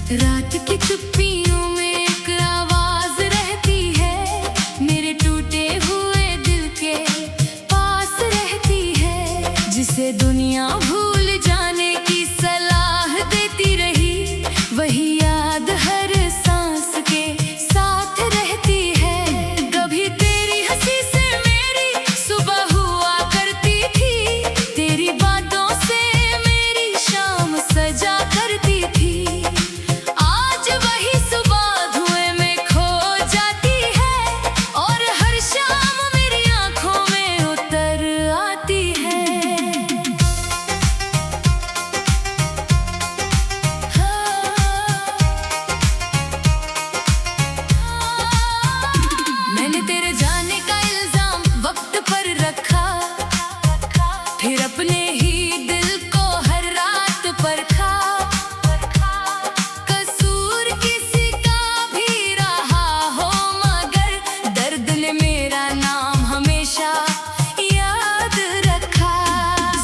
रात की चुप्पियों में एक आवाज रहती है, मेरे टूटे हुए दिल के पास रहती है, जिसे दुनिया भूल जाने की सलाह देती रही, वही याद हर सांस के साथ रहती है। कभी तेरी हंसी से मेरी सुबह हुआ करती थी, तेरी बातों से मेरी शाम सजा करती थी। आज वही सुबह धुएं में खो जाती है, और हर शाम मेरी आंखों में उतर आती है। मैंने तेरे जाने का इल्जाम वक्त पर रखा, फिर अपने ही दिल को हर रात परखा। कसूर किसी का भी रहा हो, मगर दर्द ने मेरा नाम हमेशा याद रखा।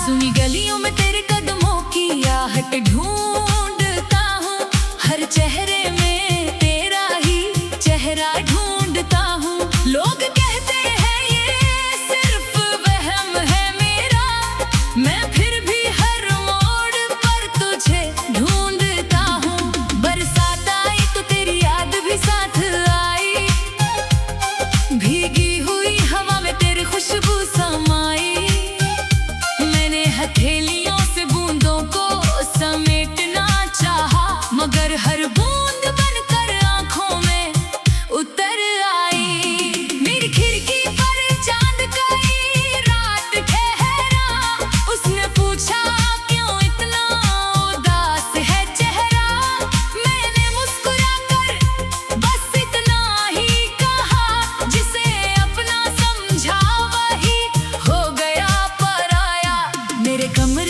सुनी गलियों में तेरे कदमों की आहट ढूंढता हूँ, हर चेहरे में तेरा ही चेहरा ढूंढता हूँ। लोग कहते हैं ये सिर्फ वहम है मेरा, मैं फिर भी हर मोड़ पर तुझे ढूंढता हूँ। बरसात आई तो तेरी याद भी साथ आई, भीगी हुई हवा में तेरी खुशबू समाई। मैंने हथेलियों से बूंदों को समेटना चाहा, मगर हर बूंद बनकर आंखों में उतर आई। मेरी खिड़की पर चांद कई रात ठहरा, उसने पूछा क्यों इतना उदास है चेहरा। मैंने मुस्कुराकर बस इतना ही कहा, जिसे अपना समझा वही हो गया पराया। मेरे कमरे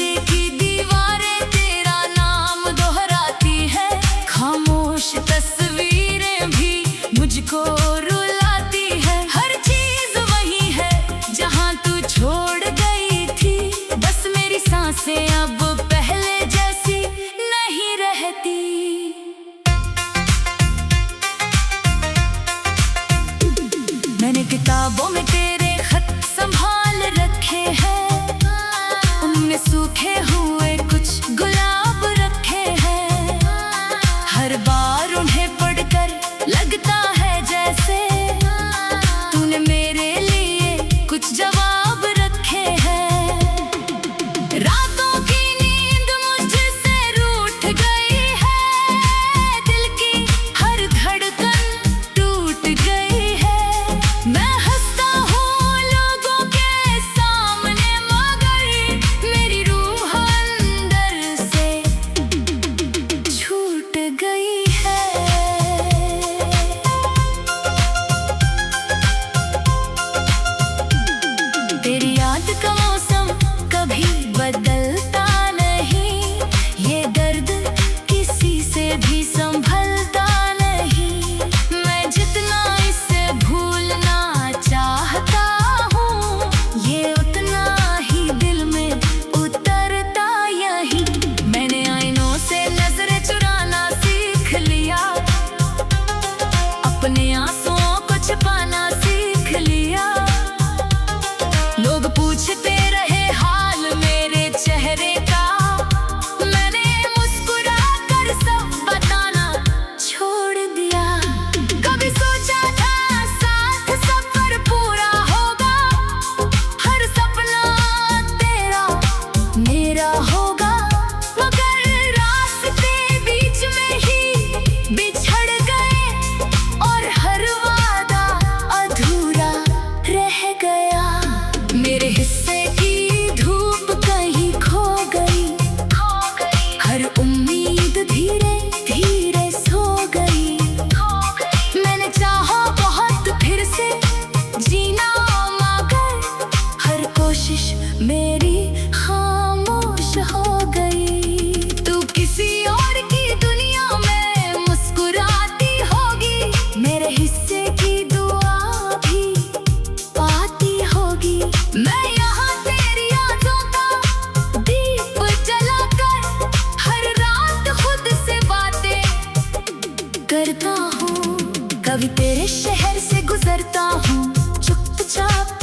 तेरे शहर से गुजरता हूँ चुपचाप,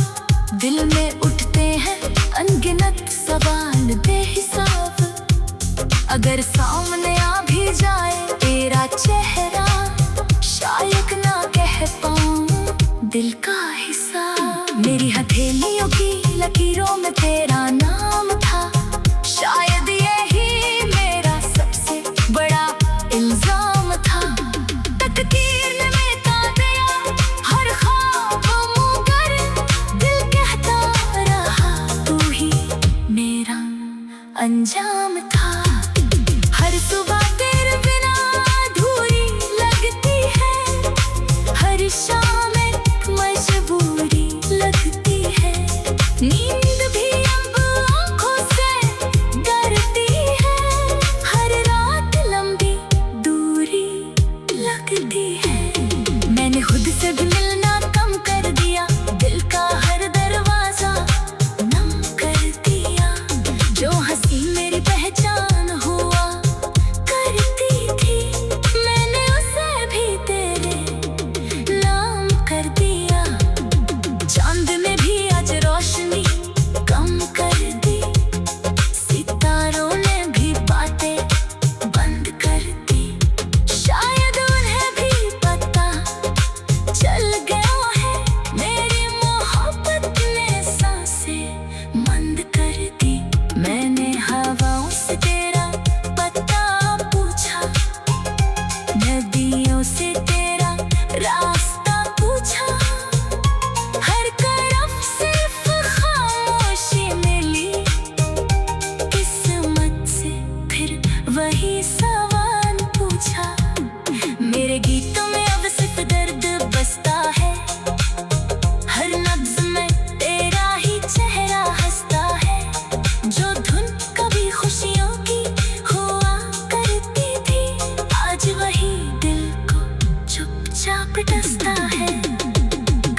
दिल में उठते हैं अनगिनत सवाल बेहिसाब। अगर सामने आ भी जाए तेरा चेहरा, शायद ना कह पाऊँ दिल का हिसाब। मेरी हथेलियों की लकीरों में तेरा नाम था, शायद यही मेरा सबसे बड़ा इल्जाम था। तकदीर ने मिटा दिया हर ख्वाब मुँह कर, दिल कहता रहा तू ही मेरा अंजाम था। हर सुबह तेरे बिना अधूरी लगती है, हर शाम एक मजबूरी लगती है। नींद भी अब आँखों से डरती है, हर रात लंबी दूरी लगती है। मैंने खुद से भी मिलना कम कर दिया, दिल का हर दरवाजा नम कर दिया। जो हंसी मेरी पहचान हुआ करती थी, मैंने उसे भी तेरे नाम कर दिया। चांद में भी आज रोशनी कम कर दी, सितारों ने भी बातें बंद कर दी। शायद उन्हें भी पता चल गया है, मेरी मोहब्बत ने सांसें बंद कर दी। मैंने हवाओं से तेरा पता पूछा, नदियों से तेरा रास्ता पूछा। हर तरफ सिर्फ खामोशी मिली, किस्मत से फिर वही सवाल पूछा। मेरे गीतों में अब सिर्फ दर्द बसता है, हर लफ्ज में तेरा ही चेहरा हंसता है। जो धुन कभी खुशियों की हुआ करती थी, आज वही दिल को चुपचाप डसता है।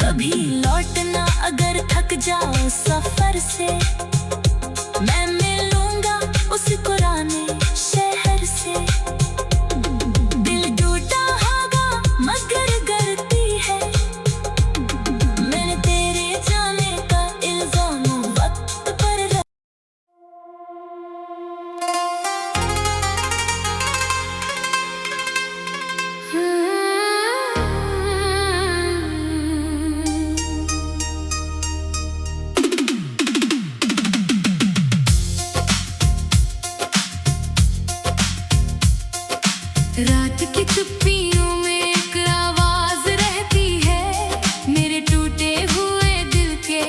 कभी लौटना अगर थक जाओ सफर से, मैं मिलूंगा उस पुराने शहर से। दिल टूटा होगा मगर करती है, मैंने तेरे जाने का इल्जाम वक्त पर रात की चुप्पियों में एक आवाज रहती है, मेरे टूटे हुए दिल के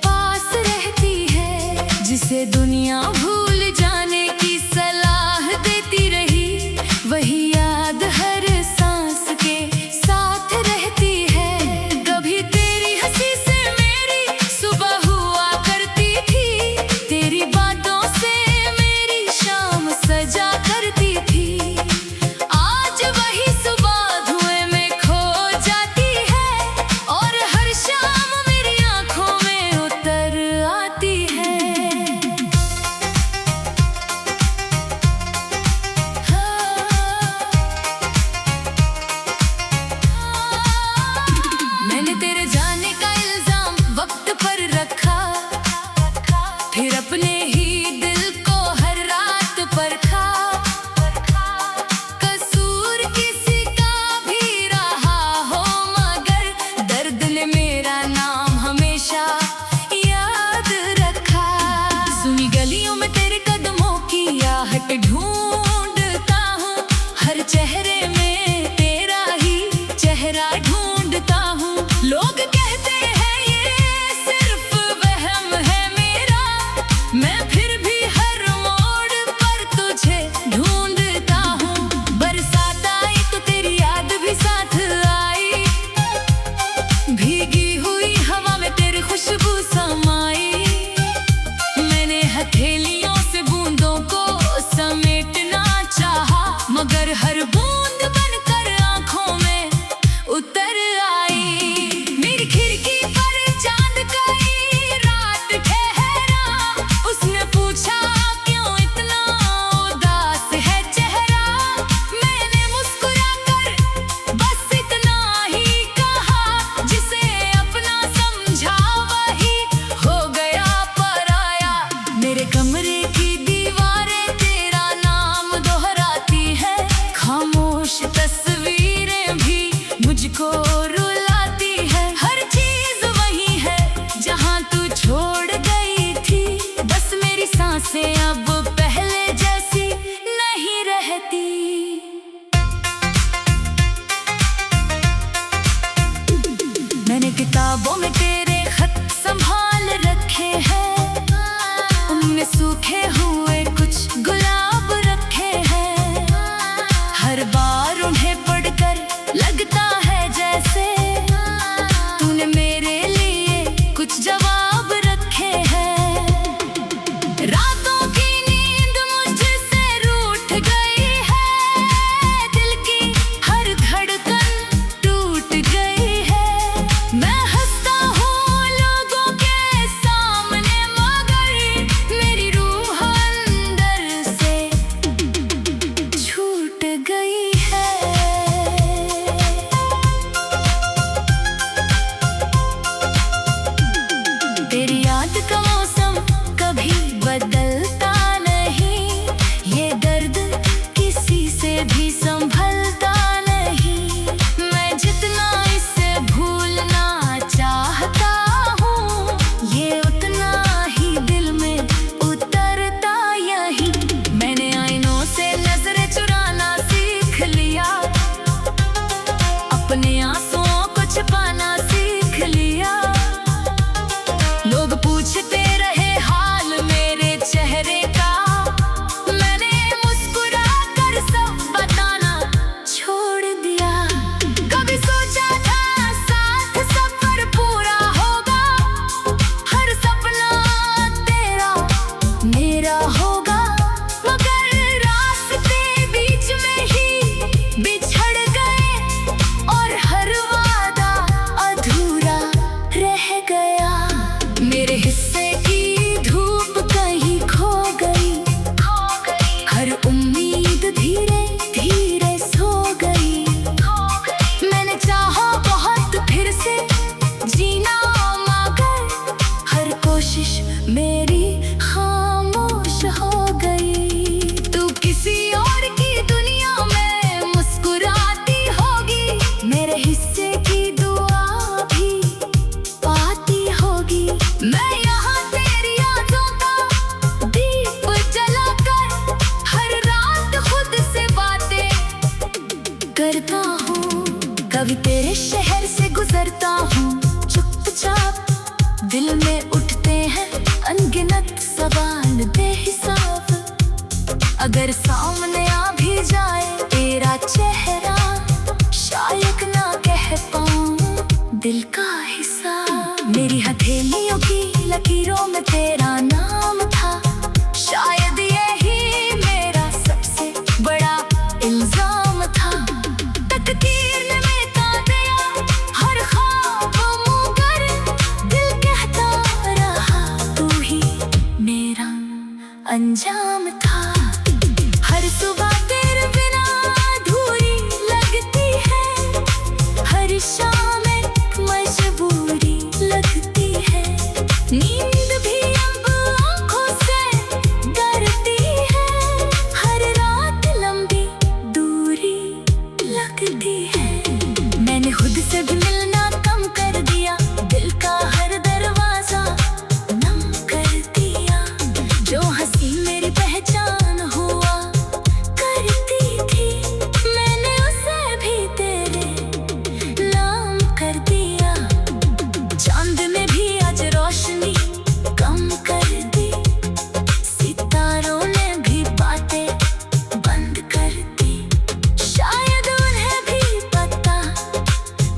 पास रहती है। जिसे दुनिया भूल जाने की सलाह देती रही, वही याद हर सांस के साथ रहती है। कभी तेरी हंसी से मेरी सुबह हुआ करती थी, तेरी बातों से मेरी शाम सजा करती थी। आज वही सुबह धुएं में खो जाती है, और हर शाम मेरी आंखों में उतर आती है। मैंने तेरे जाने का इल्जाम वक्त पर रखा, फिर अपने ही दिल को हर रात परखा। कसूर किसी का भी रहा हो, मगर दर्द ने मेरा नाम हमेशा याद रखा। सुनी गलियों में तेरे कदमों की आहट ढूंढता हूँ, हर चेहरे में तेरा ही चेहरा ढूंढता हूँ। लोग कहते हैं ये सिर्फ वहम है मेरा, मैं मेरे कमरे की दीवारें तेरा नाम दोहराती है, खामोश तस्वीरें भी मुझको रुलाती है। हर चीज वही है जहां तू छोड़ गई थी, बस मेरी सांसें अब पहले जैसी नहीं रहती। मैंने किताबों में तेरे खत संभाल रखे हैं, उनमें सूखे हुए कुछ गुलाब रखे हैं। हर बार उन्हें पढ़कर लगता है जैसे तूने मेरे लिए कुछ जवाब रखे हैं। रातों की नींद मुझसे रूठ गई है, दिल की हर धड़कन टूट गई है। मैं हंसता हूँ लोगों के सामने, मगर मेरी रूह अंदर से छूट गई है। तेरी याद का मौसम कभी बदलता नहीं, ये दर्द किसी से भी संभलता नहीं। मैं जितना इसे भूलना चाहता हूँ, ये उतना ही दिल में उतरता यही। मैंने आईनों से नजरें चुराना सीख लिया, अपने आंसुओं को छिपाना सीख लिया। लोग पूछते रहे हाल मेरे चेहरे का, मैंने मुस्कुरा कर सब बताना छोड़ दिया। कभी सोचा था साथ सफर पूरा होगा, हर सपना तेरा मेरा होगा, मगर रास्ते बीच में ही बिछड़ गए और हर वादा अधूरा रह गया। मेरे हिस्से की धूप कहीं खो गई, हर उम्मीद धीरे धीरे सो गई। मैंने चाहा बहुत फिर से जीना, मगर हर कोशिश मेरी खामोश हो गई। तू किसी और की दुनिया में मुस्कुराती होगी, मेरे हिस्से की दुआ भी पाती होगी। मैं यहाँ तेरी यादों का दीप जलाकर हर रात खुद से बातें करता हूँ। कभी तेरे शहर से गुजरता हूँ चुपचाप, दिल में उठते हैं अनगिनत सवाल बेहिसाब। अगर सामने आ भी जाए तेरा चेहरा, शायद ना कह पाऊँ दिल का हिसाब। मेरी हथेलियों की लकीरों में तेरा नाम था, शायद यही मेरा सबसे बड़ा इल्जाम था। तकदीर ने मिटा दिया हर ख्वाब, मगर दिल कहता रहा तू ही मेरा अंजाम था। हर सुबह तेरे बिना अधूरी लगती है, हर शाम एक मजबूरी लगती है। नींद भी अब आँखों से डरती है, हर रात लंबी दूरी लगती है। मैंने खुद से भी मिलना कम कर दिया, दिल का हर दरवाजा नम कर दिया। जो हंसी मेरी पहचान हुआ करती थी, मैंने उसे भी तेरे नाम कर दिया। चांद ने भी आज रोशनी कम कर दी, सितारों ने भी बातें बंद कर दी। शायद उन्हें भी पता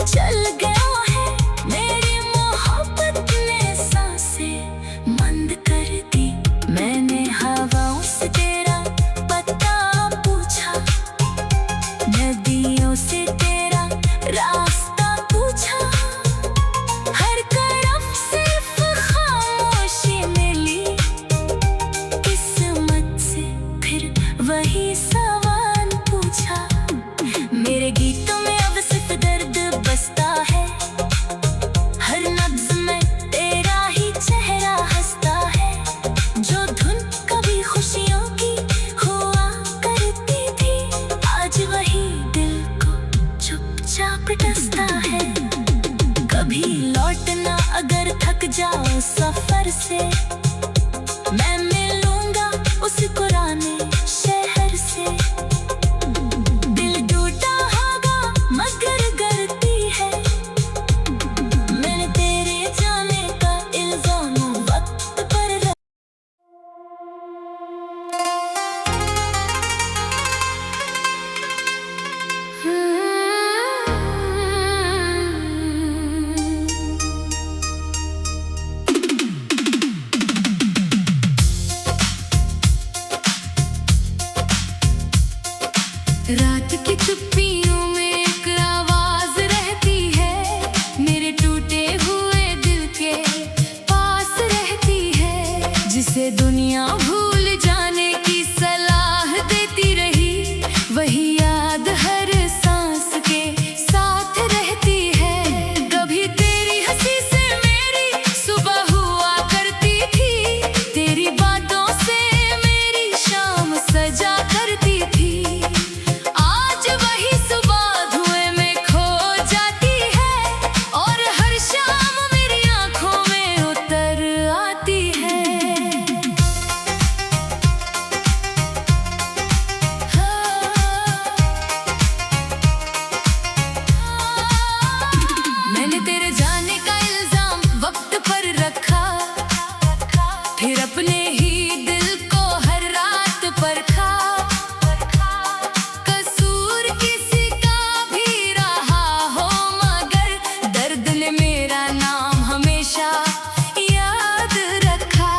चल गया है, मेरी मोहब्बत ने सांसें बंद कर दी। मैंने हवाओं से तेरा पता पूछा, नदियों से तेरा रास्ता पूछा। हर तरफ सिर्फ खामोशी मिली, किस्मत से फिर वही सवाल पूछा। मेरे गीतों में अब सिर्फ दर्द बसता है, हर लफ्ज में तेरा ही चेहरा हंसता है। जो धुन जाओ सफर से, मैं मिलूंगा उस पुराने शहर से। दिल टूटा होगा मगर गलती है, मैंने तेरे जाने का इल्जाम वक्त पर रात की चुप्पियों में एक आवाज रहती है, मेरे टूटे हुए दिल के पास रहती है, जिसे दुनिया भूल जाने की सलाह देती रही, वही याद हर सांस के साथ रहती है। कभी तेरी हंसी से मेरी सुबह हुआ करती थी, तेरी बातों से मेरी शाम सजा करती थी। फिर अपने ही दिल को हर रात परखा, कसूर किसी का भी रहा हो मगर दर्द ने मेरा नाम हमेशा याद रखा।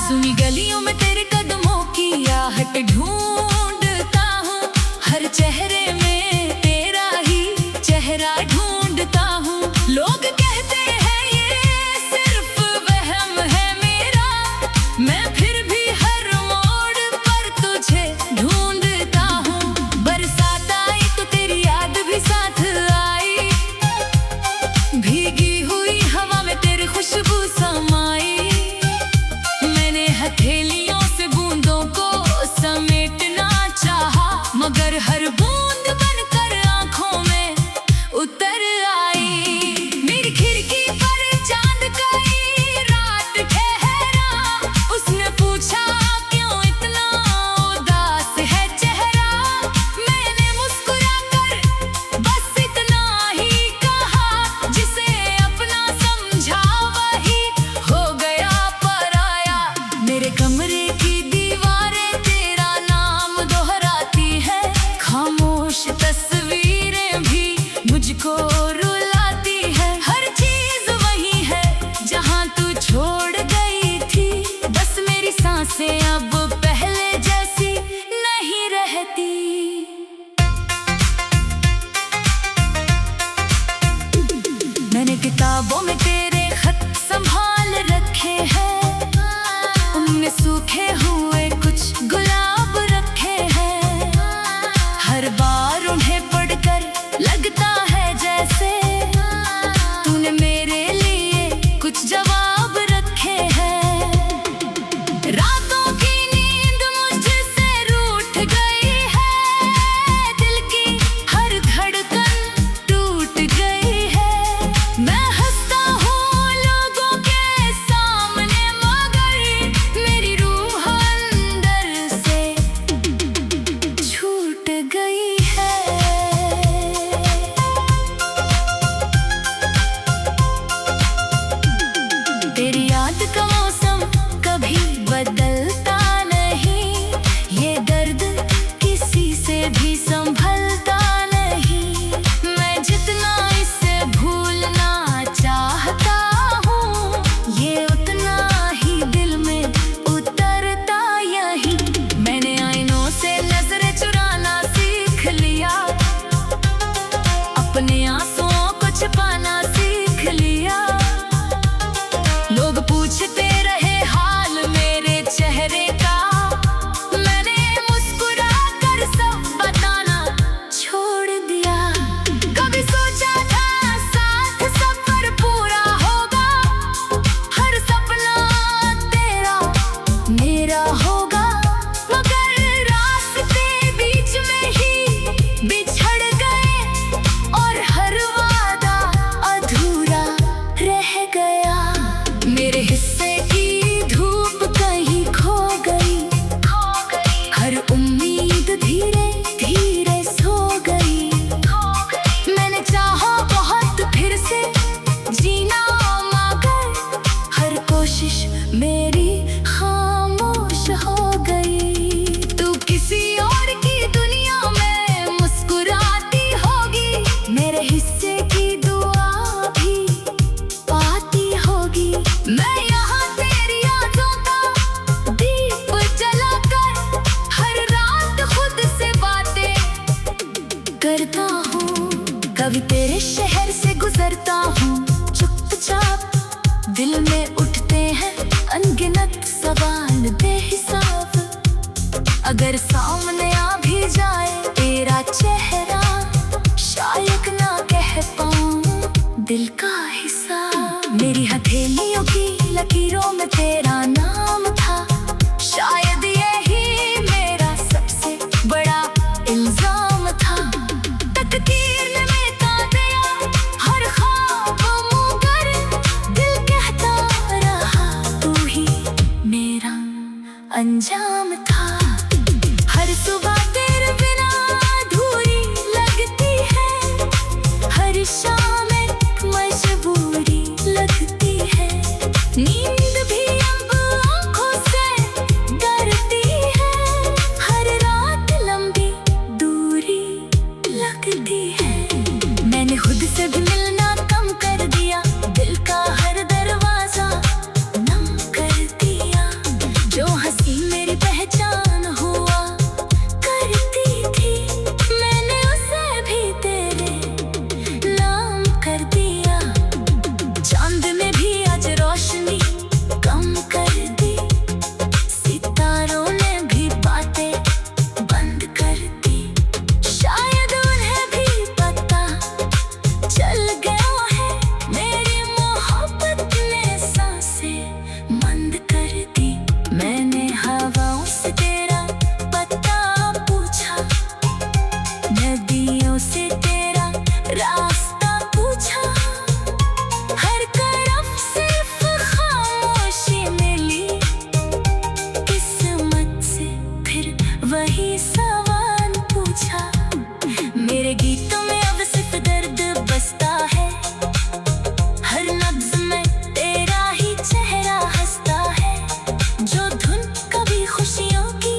सुनी गलियों में तेरे कदमों की आहट ढूंढता हूँ, हर चेहरे में तेरा ही चेहरा ढूंढता हूँ। लोग कहते हैं ये सिर्फ वहम है, मैं फिर भी हर मोड़ पर तुझे ढूंढता हूँ। बरसात आई तो तेरी याद भी साथ आई, भीगी हुई हवा में तेरी खुशबू समाई। मैंने हथेलियों से बूंदों को समेटना चाहा, मगर हर बूंद बनकर आंखों में उतर आई। मेरी खिड़की पर चांद कई रात ठहरा, उसने पूछा क्यों इतना उदास है चेहरा। मैंने मुस्कुराकर बस इतना ही कहा, जिसे अपना समझा वही हो गया पराया। मेरे कमरे की दीवारें तेरा नाम दोहराती है, खामोश तस्वीरें भी मुझको रुलाती है। हर चीज वही है जहाँ तू छोड़ गई थी, बस मेरी सांसें अब पहले जैसी नहीं रहती। मैंने किताबों में तेरे खत संभाल रखे हैं, उनमें सूखे हुए कुछ गुलाब रखे हैं। हर बार उन्हें पढ़कर लगता है जैसे तूने मेरे लिए कुछ जवाब रखे हैं। रातों की नींद अगर सामने आ भी जाए तेरा चेहरा, शायद ना कह पाऊं दिल का हिस्सा। मेरी हथेलियों की लकीरों में तेरा नाम था, शायद यही मेरा सबसे बड़ा इल्जाम था। तकदीर ने मिटा दिया हर ख्वाब मुगर, दिल कहता रहा तू ही मेरा अंजाम था। हर सुबह तेरे बिना अधूरी लगती है, हर शाम एक मजबूरी लगती है। नींद भी अब आँखों से डरती है, हर रात लंबी दूरी लगती है। मैंने खुद से भी मिलना कम कर दिया, दिल का हर दरवाजा नम कर दिया। जो हंसी मेरी पहचान हुआ करती थी, मैंने उसे भी तेरे नाम कर दिया। चांद में भी आज रोशनी कम कर दी, सितारों ने भी बातें बंद कर दी। शायद उन्हें भी पता चल गया है, मेरी मोहब्बत ने सांसें बंद कर दी। मैंने हवाओं से तेरा पता पूछा, नदियों से तेरा रास्ता पूछा। हर तरफ सिर्फ खामोशी मिली, किस्मत से फिर वही सवाल पूछा। मेरे गीतों में अब सिर्फ दर्द बसता है, हर नब्ज में तेरा ही चेहरा हंसता है। जो धुन कभी खुशियों की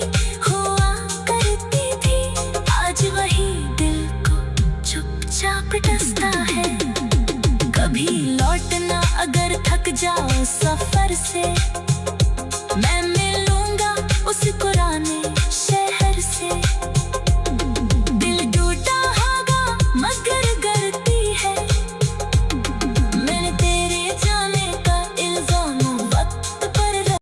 हुआ करती थी, आज वही दिल को चुपचाप डसता है। कभी लौटना अगर थक जाओ सफर से,